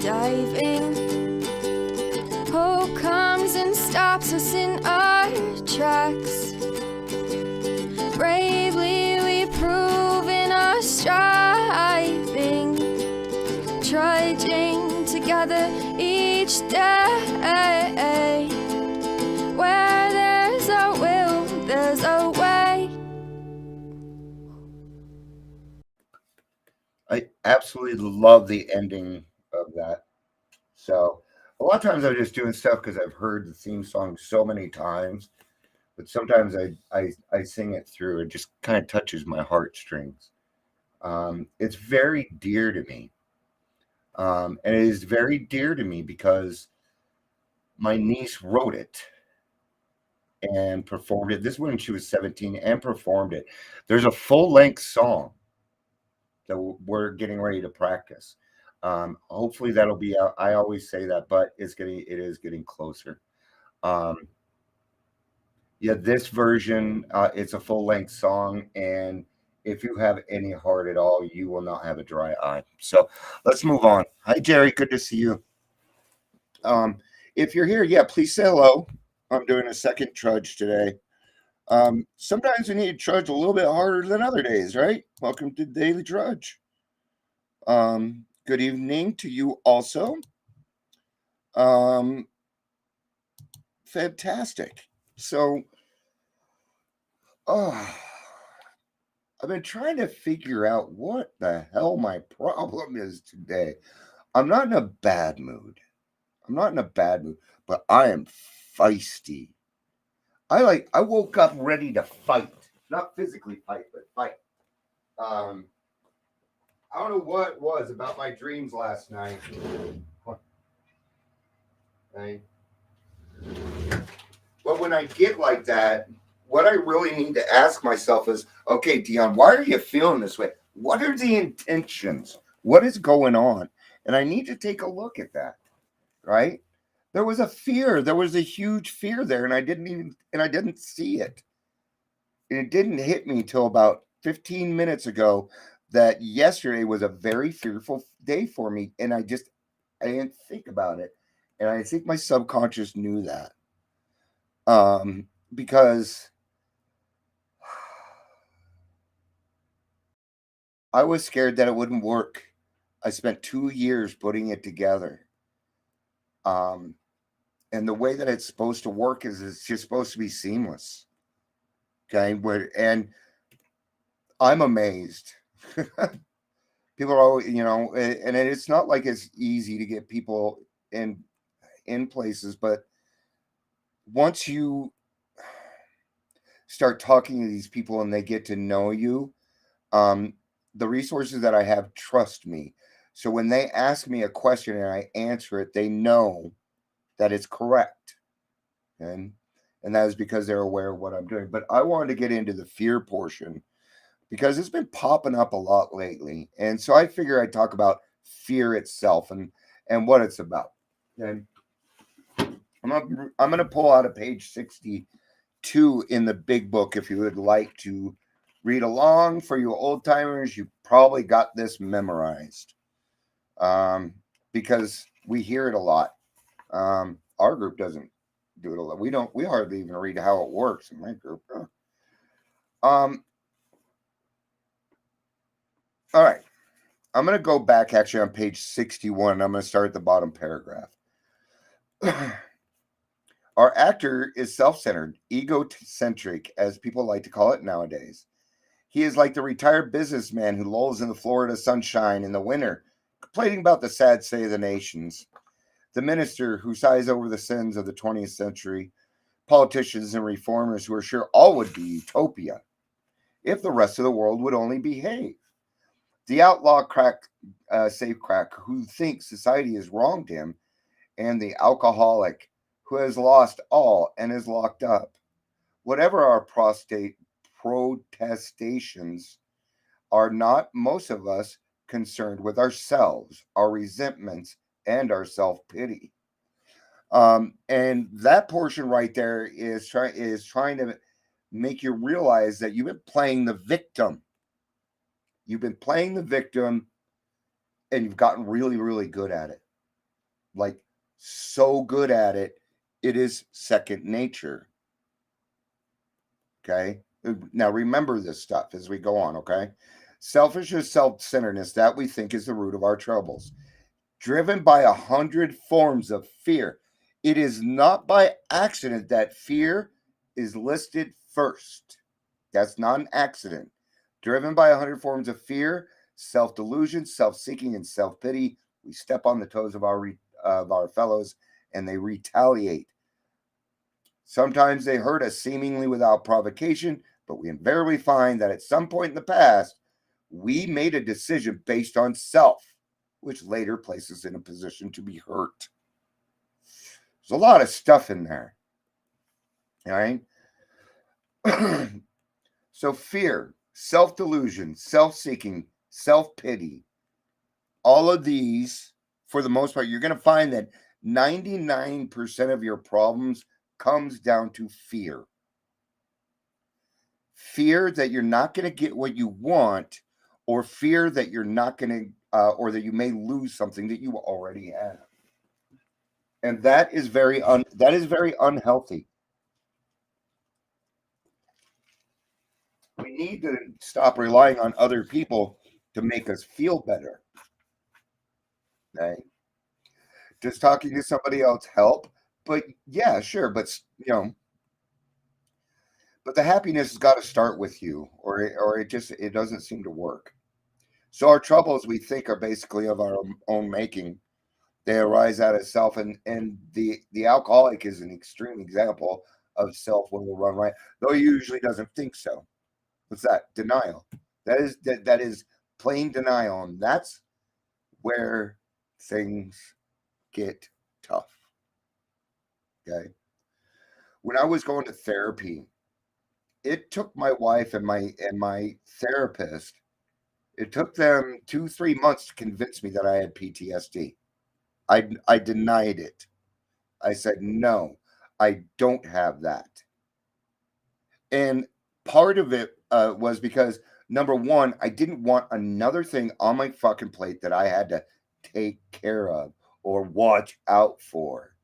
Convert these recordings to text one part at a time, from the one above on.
diving. Hope comes and stops us in our tracks. Bravely we prove in our striving, trudging together each day. Where there's a will, there's a way. I absolutely love the ending of that. So a lot of times I'm just doing stuff because I've heard the theme song so many times, but sometimes I sing it through. It just kind of touches my heartstrings. It's very dear to me, and it is very dear to me because my niece wrote it and performed it. This is when she was 17 and performed it. There's a full length song that we're getting ready to practice. Hopefully that'll be out. I always say that, but it is getting closer. Um, yeah, this version, it's a full length song, and if you have any heart at all, you will not have a dry eye. So let's move on. Hi, Jerry. Good to see you. Um, if you're here, yeah, please say hello. I'm doing a second trudge today. Sometimes we need to trudge a little bit harder than other days, right? Welcome to Daily Trudge. Good evening to you also. Um, Fantastic. So, oh, I've been trying to figure out what the hell my problem is today. I'm not in a bad mood. I'm not in a bad mood, but I am feisty. I woke up ready to fight. Not physically fight, but fight. Um, I don't know what it was about my dreams last night. Right? But when I get like that, what I really need to ask myself is, okay, Dion, why are you feeling this way? What are the intentions? What is going on? And I need to take a look at that, right? There was a fear. There was a huge fear there, and I didn't see it. And it didn't hit me till about 15 minutes ago that yesterday was a very fearful day for me, and I didn't think about it. And I think my subconscious knew that. Because I was scared that it wouldn't work. I spent 2 years putting it together. Um, and the way that it's supposed to work is it's just supposed to be seamless. Okay. And I'm amazed. People are always, and it's not like it's easy to get people in places, but once you start talking to these people and they get to know you, um, the resources that I have trust me. So when they ask me a question and I answer it, they know that it's correct. And and that is because they're aware of what I'm doing. But I wanted to get into the fear portion because it's been popping up a lot lately. And so I figure I'd talk about fear itself and what it's about. And I'm gonna pull out a page 62 in the big book if you would like to read along. For you old timers, you probably got this memorized, because we hear it a lot. Our group doesn't do it a lot. We hardly even read how it works in my group. Um, all right. I'm going to go back actually on page 61. I'm going to start at the bottom paragraph. Our actor is self centered, egocentric, as people like to call it nowadays. He is like the retired businessman who lolls in the Florida sunshine in the winter, complaining about the sad state of the nations. The minister who sighs over the sins of the 20th century, politicians and reformers who are sure all would be utopia if the rest of the world would only behave. The outlaw safe crack who thinks society has wronged him, and the alcoholic who has lost all and is locked up. Whatever our protestations are not most of us concerned with ourselves, our resentments, and our self pity. And that portion right there is trying to make you realize that you've been playing the victim. You've been playing the victim, and you've gotten really, really good at it. like so good at it, it is second nature. Okay. Now remember this stuff as we go on. Okay. Selfishness, self centeredness, that we think is the root of our troubles, driven by 100 forms of fear. It is not by accident that fear is listed first. That's not an accident. Driven by 100 forms of fear, self delusion, self seeking, and self pity, we step on the toes of our fellows and they retaliate. Sometimes they hurt us seemingly without provocation, but we invariably find that at some point in the past, we made a decision based on self, which later places us in a position to be hurt. There's a lot of stuff in there. All right. So, fear, self delusion, self seeking, self pity, all of these, for the most part, you're going to find that 99% of your problems comes down to fear. Fear that you're not going to get what you want, or fear that you're not going to, or that you may lose something that you already have. And that is very unhealthy. We need to stop relying on other people to make us feel better. Okay, just talking to somebody else help, but yeah, sure, but but the happiness has got to start with you, or it doesn't seem to work. So our troubles, we think, are basically of our own making. They arise out of self, and the alcoholic is an extreme example of self when will run right, though he usually doesn't think so. What's that? Denial. That is plain denial, and that's where things get tough. Okay. When I was going to therapy, it took my wife and my therapist, it took them 2 3 months to convince me that I had PTSD. I denied it. I said no, I don't have that. And part of it was because, number one, I didn't want another thing on my fucking plate that I had to take care of or watch out for.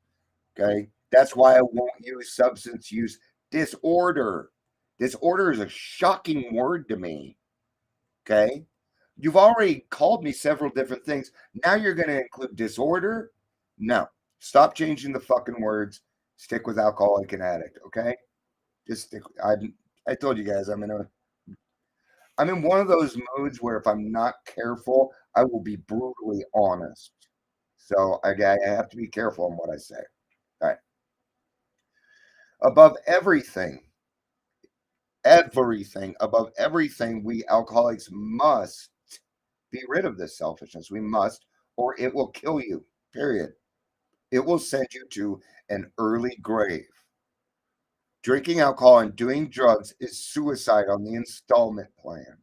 Okay. That's why I won't use substance use disorder. Disorder is a shocking word to me. Okay. You've already called me several different things. Now you're going to include disorder? No. Stop changing the fucking words. Stick with alcoholic and addict. Okay. Just stick. I told you guys I'm in one of those moods where if I'm not careful, I will be brutally honest. So I have to be careful on what I say. All right. Above above everything, we alcoholics must be rid of this selfishness. We must, or it will kill you, period. It will send you to an early grave. Drinking alcohol and doing drugs is suicide on the installment plan.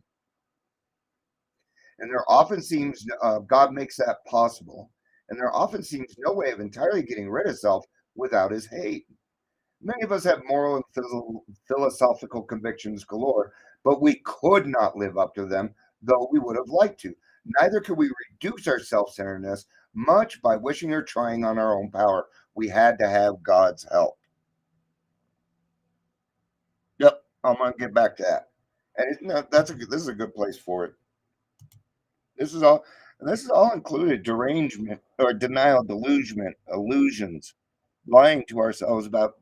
And there often seems, God makes that possible. And there often seems no way of entirely getting rid of self without his hate. Many of us have moral and philosophical convictions galore, but we could not live up to them, though we would have liked to. Neither could we reduce our self centeredness much by wishing or trying on our own power. We had to have God's help. Yep, I'm going to get back to that. And this is a good place for it. This is all. This is all included derangement or denial, delusion, illusions, lying to ourselves about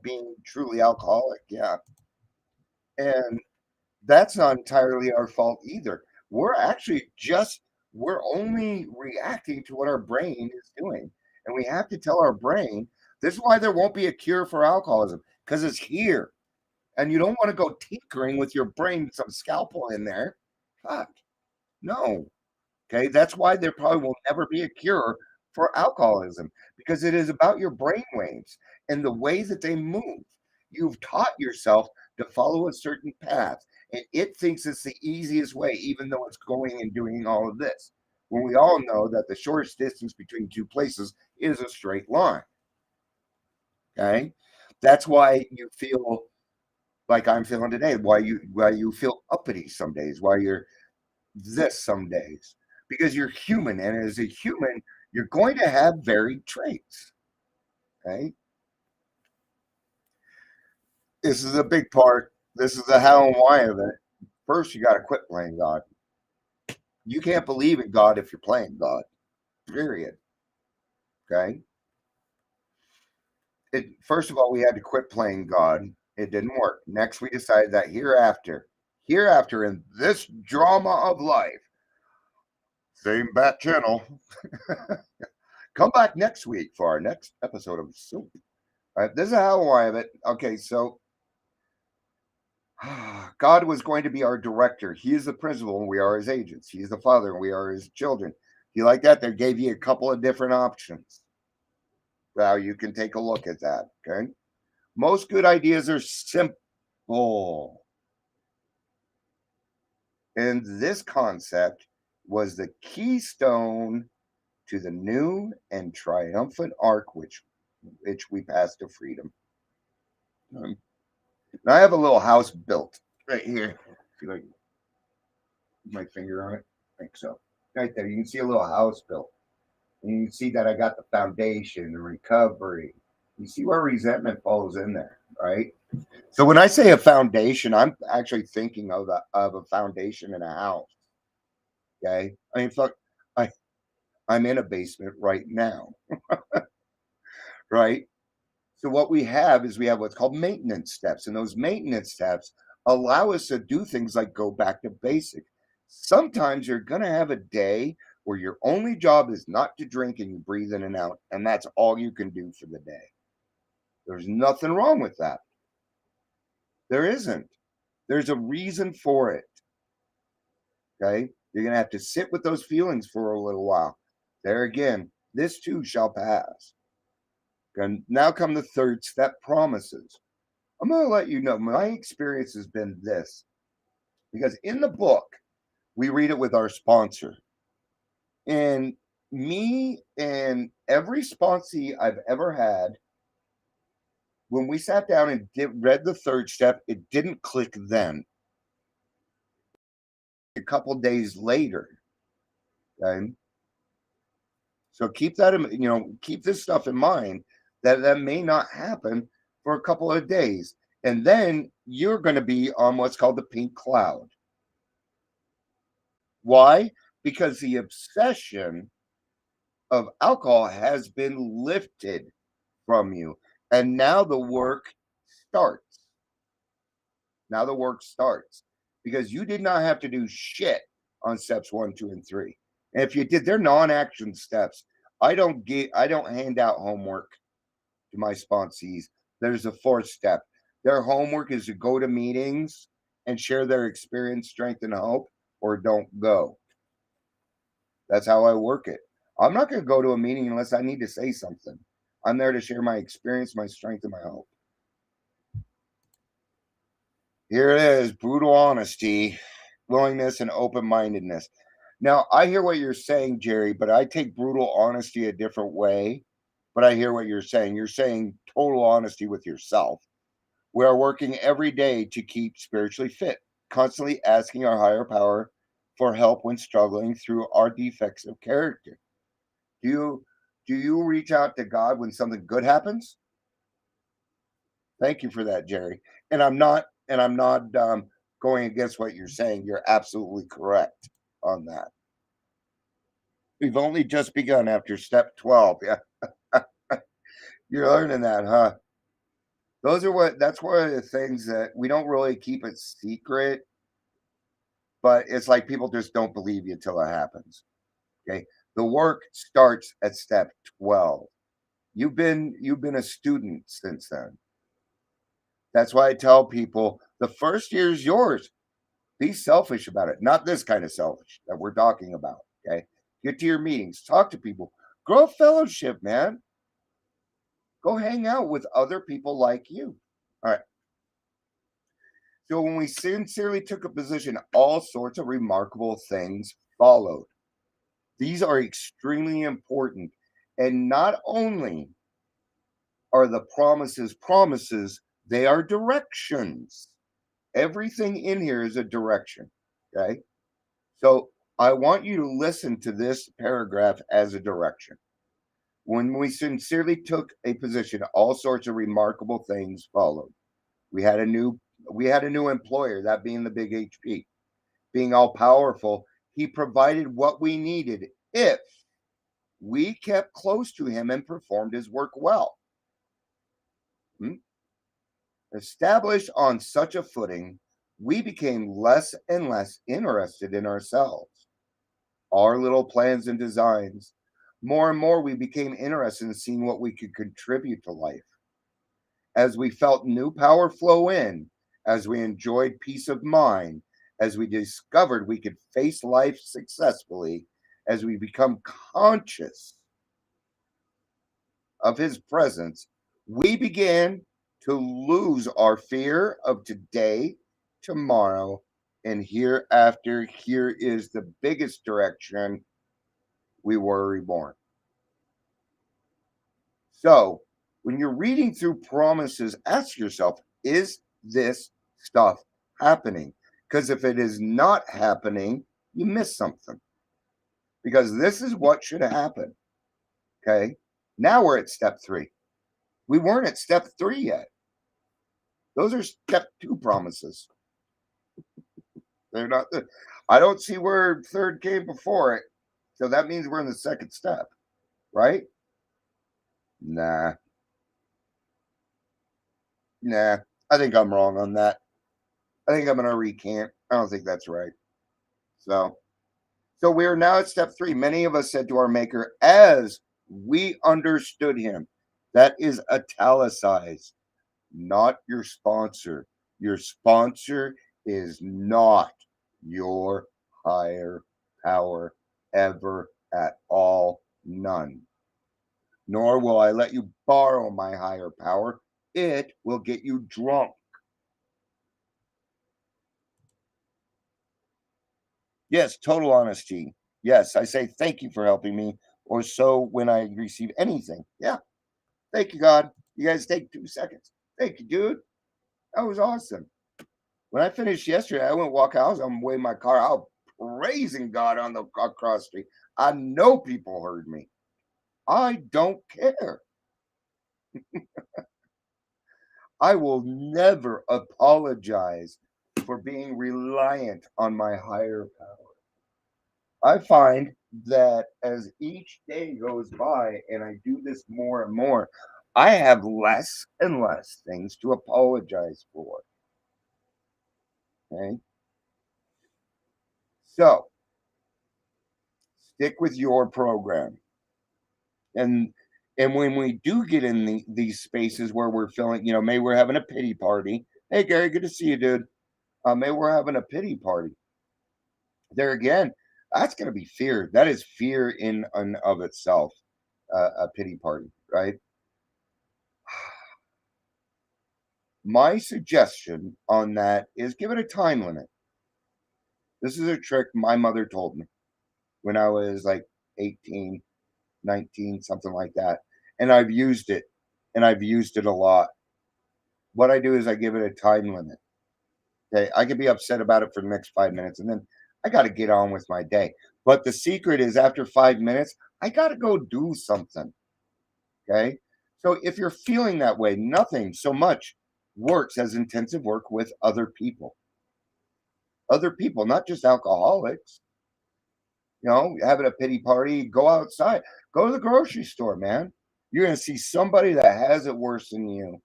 being truly alcoholic. Yeah, and that's not entirely our fault either. We're only reacting to what our brain is doing, and we have to tell our brain this is why there won't be a cure for alcoholism because it's here, and you don't want to go tinkering with your brain, some scalpel in there. Fuck no. Okay, that's why there probably will never be a cure for alcoholism because it is about your brain waves and the way that they move. You've taught yourself to follow a certain path, and it thinks it's the easiest way, even though it's going and doing all of this. When we all know that the shortest distance between two places is a straight line. Okay, that's why you feel like I'm feeling today. Why you feel uppity some days. Why you're this some days because you're human, and as a human you're going to have varied traits. Okay. This is a big part. This is the how and why of it. First, you got to quit playing God. You can't believe in God if you're playing God, period. Okay. First of all, we had to quit playing God. It didn't work. Next, we decided that hereafter in this drama of life, same bat channel, come back next week for our next episode of Soup. All right, this is how and why of it. Okay, so God was going to be our director. He is the principal, and we are his agents. He is the father, and we are his children. You like that? They gave you a couple of different options. Well, you can take a look at that. Okay. Most good ideas are simple. And this concept was the keystone to the new and triumphant arc which we passed to freedom. Now I have a little house built right here. See, like my finger on it. I think so. Right there, you can see a little house built. And you can see that I got the foundation, the recovery. You see where resentment falls in there, right? So when I say a foundation, I'm actually thinking of a foundation in a house. Okay. I mean, fuck, I, I'm in a basement right now, right? So what we have what's called maintenance steps, and those maintenance steps allow us to do things like go back to basic. Sometimes you're gonna have a day where your only job is not to drink and you breathe in and out, and that's all you can do for the day. There's nothing wrong with that. There isn't. There's a reason for it. Okay. You're going to have to sit with those feelings for a little while. There again, this too shall pass. And now come the third step promises. I'm going to let you know my experience has been this because in the book, we read it with our sponsor. And me and every sponsee I've ever had, when we sat down and read the third step, it didn't click then. A couple days later, okay? So keep that in, keep this stuff in mind that may not happen for a couple of days. And then you're going to be on what's called the pink cloud. Why? Because the obsession of alcohol has been lifted from you. And now the work starts. Now the work starts because you did not have to do shit on steps 1, 2, and 3. And if you did, they're non-action steps. I don't hand out homework to my sponsees. There's a fourth step. Their homework is to go to meetings and share their experience, strength, and hope, or don't go. That's how I work it. I'm not going to go to a meeting unless I need to say something. I'm there to share my experience, my strength, and my hope. Here it is, brutal honesty, willingness, and open-mindedness. Now, I hear what you're saying, Jerry, but I take brutal honesty a different way. But I hear what you're saying. You're saying total honesty with yourself. We are working every day to keep spiritually fit, constantly asking our higher power for help when struggling through our defects of character. Do you reach out to God when something good happens? Thank you for that, Jerry. And I'm not going against what you're saying. You're absolutely correct on that. We've only just begun after step 12. Yeah, you're learning that, huh? That's one of the things that we don't really keep it secret, but it's like people just don't believe you till it happens. Okay. The work starts at step 12. You've been a student since then. That's why I tell people the first year is yours. Be selfish about it. Not this kind of selfish that we're talking about. Okay. Get to your meetings, talk to people, grow fellowship, man. Go hang out with other people like you. All right. So when we sincerely took a position, all sorts of remarkable things followed. These are extremely important. And not only are the promises, they are directions. Everything in here is a direction. Okay. So I want you to listen to this paragraph as a direction. When we sincerely took a position, all sorts of remarkable things followed. We had a new we had a new employer, that being the big HP. Being all powerful, he provided what we needed if we kept close to him and performed his work well. Hmm? Established on such a footing, we became less and less interested in ourselves, our little plans and designs. More and more, we became interested in seeing what we could contribute to life. As we felt new power flow in, as we enjoyed peace of mind, as we discovered we could face life successfully, as we become conscious of his presence, we began to lose our fear of today, tomorrow, and hereafter. Here is the biggest direction: we were reborn. So, when you're reading through promises, ask yourself, is this stuff happening? Because if it is not happening, you miss something. Because this is what should happen. Okay. Now we're at step three. We weren't at step three yet. Those are step two promises. They're not the, I don't see where third came before it. So that means we're in the second step, right? Nah, nah. I think I'm wrong on that. I think I'm gonna recant. I don't think that's right. So so we're now at step three. Many of us said to our maker, as we understood him. That is italicized, not your sponsor. Your sponsor is not your higher power ever at all. None. Nor will I let you borrow my higher power. It will get you drunk. Yes, total honesty. Yes, I say thank you for helping me, or so when I receive anything. Yeah, thank you, God. You guys take 2 seconds. Thank you, dude. That was awesome. When I finished yesterday, I went walk. I was on my way in my car. I was praising God on the across street. I know people heard me. I don't care. I will never apologize for being reliant on my higher power. I find that as each day goes by and I do this more and more, I have less and less things to apologize for. Okay. So stick with your program. And when we do get in these spaces where we're feeling, maybe we're having a pity party. Hey Gary, good to see you, dude. Maybe we're having a pity party. There again, that's going to be fear. That is fear in and of itself. A pity party, right? My suggestion on that is give it a time limit. This is a trick my mother told me when I was like 18, 19, something like that. And I've used it, and I've used it a lot. What I do is I give it a time limit. Okay. I could be upset about it for the next 5 minutes, and then I got to get on with my day. But the secret is after 5 minutes, I got to go do something. Okay. So if you're feeling that way, nothing so much works as intensive work with other people. Other people, not just alcoholics. Having a pity party, go outside, go to the grocery store, man. You're going to see somebody that has it worse than you.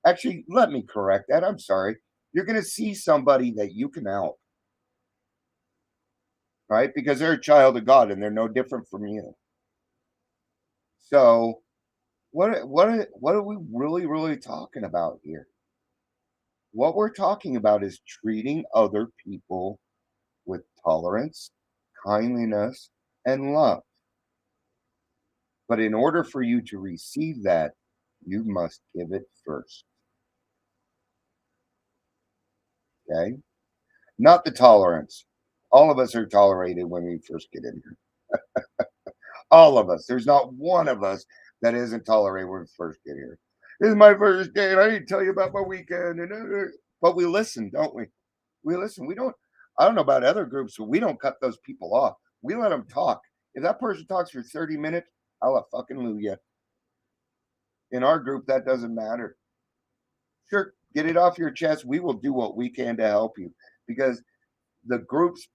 Actually, let me correct that. I'm sorry. You're going to see somebody that you can help, right? Because they're a child of God and they're no different from you. So, what are we really talking about here? What we're talking about is treating other people with tolerance, kindliness, and love. But in order for you to receive that, you must give it first. Okay? Not the tolerance. All of us are tolerated when we first get in here. All of us. There's not one of us that isn't tolerated when we first get here. This is my first day, and I didn't tell you about my weekend. But we listen, don't we? We listen. We don't. I don't know about other groups, but we don't cut those people off. We let them talk. If that person talks for 30 minutes, Hallelujah. In our group, that doesn't matter. Sure, get it off your chest. We will do what we can to help you because the group's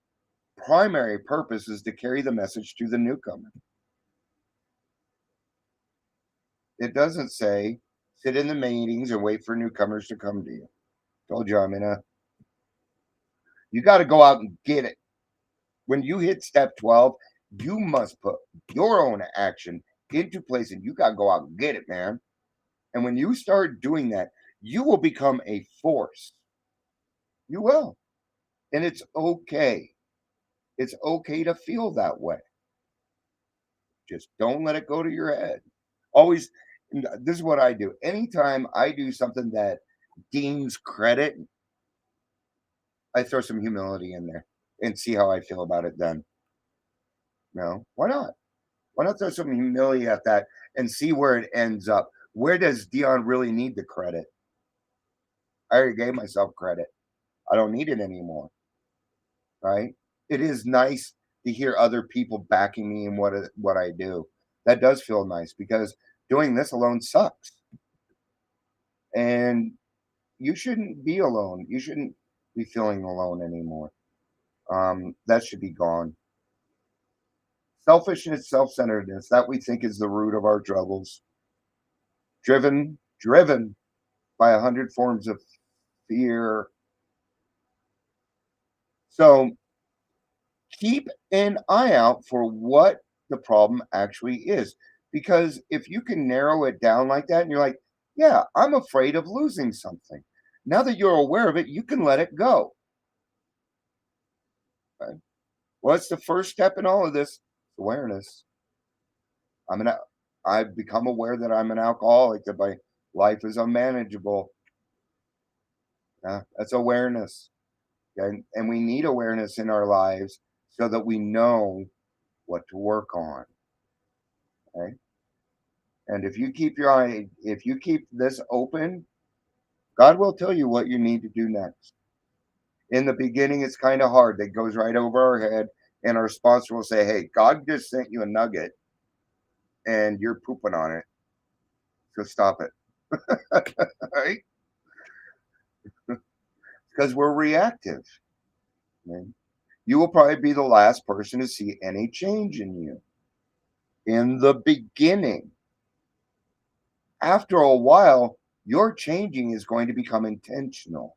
primary purpose is to carry the message to the newcomer. It doesn't say sit in the meetings and wait for newcomers to come to you. Told you I'm in a. You got to go out and get it. When you hit step 12, you must put your own action into place and you got to go out and get it, man. And when you start doing that, you will become a force. You will. And it's okay. It's okay to feel that way. Just don't let it go to your head. Always, this is what I do. Anytime I do something that deems credit, I throw some humility in there and see how I feel about it then. No, why not? Why not throw some humility at that and see where it ends up? Where does Dion really need the credit? I already gave myself credit. I don't need it anymore. Right? It is nice to hear other people backing me in what I do. That does feel nice because doing this alone sucks. And you shouldn't be alone. You shouldn't be feeling alone anymore. That should be gone. Selfishness, self-centeredness, that we think is the root of our troubles. Driven by 100 forms of fear. So keep an eye out for what the problem actually is. Because if you can narrow it down like that and you're like, yeah, I'm afraid of losing something. Now that you're aware of it, you can let it go. Right? Well, it's the first step in all of this awareness. I'm an I've become aware that I'm an alcoholic, that my life is unmanageable. Yeah, that's awareness. And we need awareness in our lives so that we know what to work on. Okay. And if you keep this open, God will tell you what you need to do next. In the beginning, it's kind of hard. That goes right over our head, and our sponsor will say, "Hey, God just sent you a nugget, and you're pooping on it, so stop it." Right? Because we're reactive. Right? You will probably be the last person to see any change in you in the beginning. After a while, your changing is going to become intentional.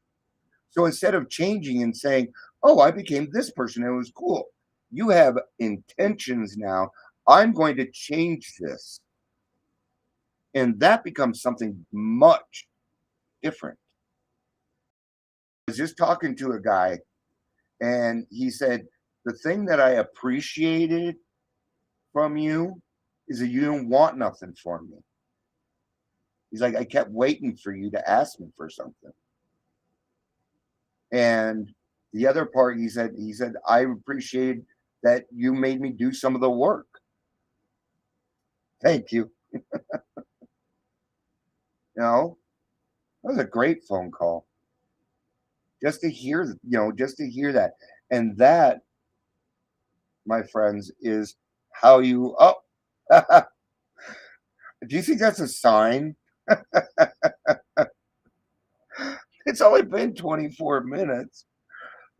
So instead of changing and saying, "Oh, I became this person, it was cool," you have intentions now. I'm going to change this. And that becomes something much different. I was just talking to a guy, and he said, the thing that I appreciated from you is that you didn't want nothing from me. He's like, I kept waiting for you to ask me for something. And the other part, he said, I appreciate that you made me do some of the work. Thank you. You know, that was a great phone call. Just to hear that. And that, my friends, is how you do you think that's a sign? It's only been 24 minutes.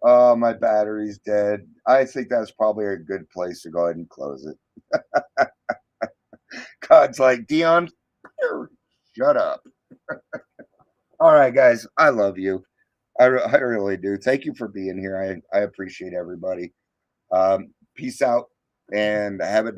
Oh, my battery's dead. I think that's probably a good place to go ahead and close it. God's like, Dion, shut up. All right, guys, I love you. I really do. Thank you for being here. I appreciate everybody. Peace out and have a